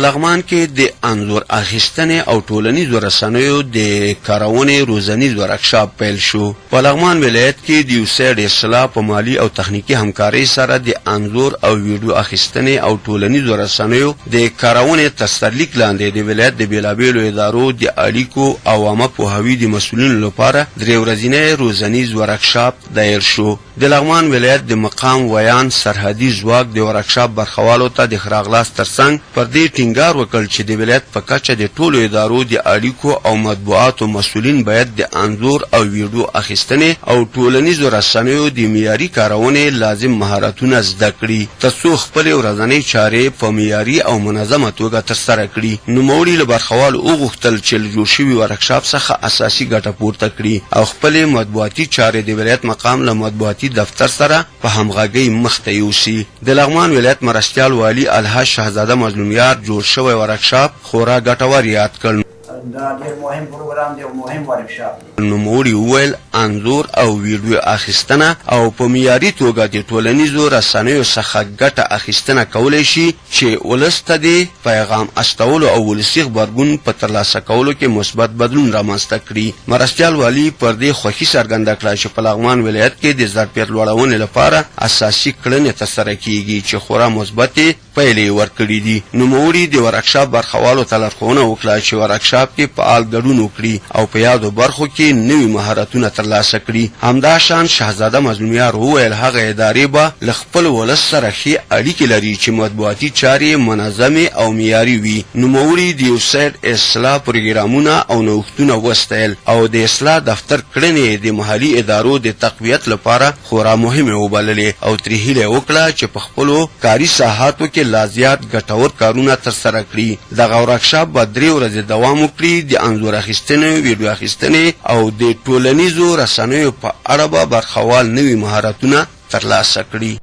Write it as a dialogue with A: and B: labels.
A: لغمان کې د انځور اخیستنې او ټولنیزو رسنیو د کارونې روزنیز ورکشاپ پیل شو. په لغمان ولایت کې د یوسیډ اصلاح په مالی او تخنیکی همکارۍ سره د انځور او ویډیو اخیستنې او ټولنیزو رسنیو د کارونې تر سرلیک لاندې د ولایت د بیلابیلو ادارو د اړیکو او عامه پوهاوي د مسؤلینو لپاره درې ورځنی روزنیز ورکشاپ دایر شو. د لغمان ولایت د مقام ویان سرحدي ځواک د ورکشاپ برخوالو ته د خراغلاس ترڅنګ پر دې ټینګار وکړ چې د ولایت په کچه د ټولو ادارو د اړیکو او مطبوعاتو مسؤلین باید د انځور او ویډیو اخیستنې او ټولنیزو رسنیو د معیاري کارونې لازم مهارتونه زده کړي ترڅو خپلې ورځنۍ چارې په معیاري او منظمه توګه ترسره کړي. نوموړي له برخوالو وغوښتل چې له جوړ شوي ورکشاپ څخه اساسي ګټه پورته کړي او خپلې مطبوعاتي چارې د ولایت مقام له مطبوعاتي دفتر سره په همغږۍ مخته یوسي. د لغمان ولایت مرستیال والی الحاج شهزاده مظلومیار جوړ شوی ورکشاپ خورا ګټور یاد کړ.
B: دا ډېر مهم پروګرام دی او مهم ورکشاپ.
A: نوموړي وویل انځور او ویډیو اخیستنه او په معیاري توګه د ټولنیزو رسنیو څخه ګټه اخیستنه کولی شي چې ولس ته د پیغام استولو او ولسي غبرګون په ترلاسه کولو کې مثبت بدلون رامنځته کړي. مرستیال والي پر دې خوښي څرګنده کړه چې په لغمان ولایت کې د ظرفیت لوړونې لپاره اساسي کړنې ترسره کیږي چې خورا مثبتې پایلې ورکړي دي. نوموړي د ورکشاپ برخوالو ته لارښوونه وکړه چې ورکشاپ کې فعال ګډون وکړي او په یادو برخو کې نوي مهارتونه ترلاسه کړي. همداشان شهزاده مظلومیار وویل هغه ادارې به له خپل ولس سره ښې اړیکې لري چې مطبوعاتي چارې منظمې او معیاري وي. نوموړي د یوسیډ اصلاح پروګرامونه او نوښتونه وستایل او د اصلاح دفتر کړنې د محلي ادارو د تقویت لپاره خورا مهمه وبللې او ترې هیله وکړه چې په خپلو کاري ساحاتو کې لا زیات ګټور کارونه ترسره کړي. دغه ورکشاپ به 3 ورځې دوام وکړي. د انځور اخیستنې، ویډیو اخیستنې او د ټولنیزو رسنیو په اړه به برخوال نوي مهارتونه ترلاسه کړي.